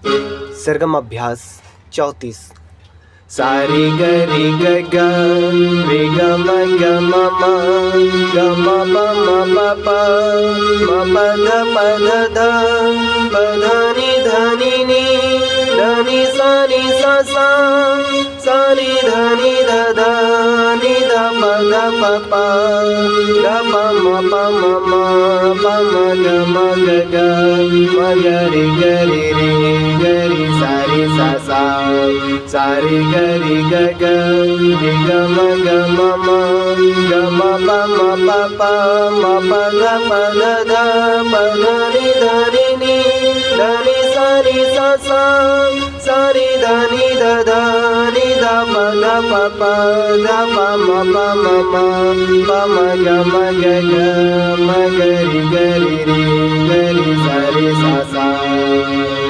सरगम अभ्यास 34। सारी गरी ग ग रे ग म ग म म ग म प म प प म प ध प ध ध प ध नि ध नि नि ध नि सा सा सा नि ध नि ध ध नि ध प ध प प ध प म प म म प म ग म ग ग म ग रे ग रे रे ग रे सा रे सा सा सा रे ग रे ग ग रे ग म ग म म ग म प म प प म प ध प ध ध प ध नि ध नि नि ध नि सा सा सा रे ध नि ध ध नि ध प ध प प ध प म प म म प म ग म ग ग म ग रे रे ग रे सा रे सा सा।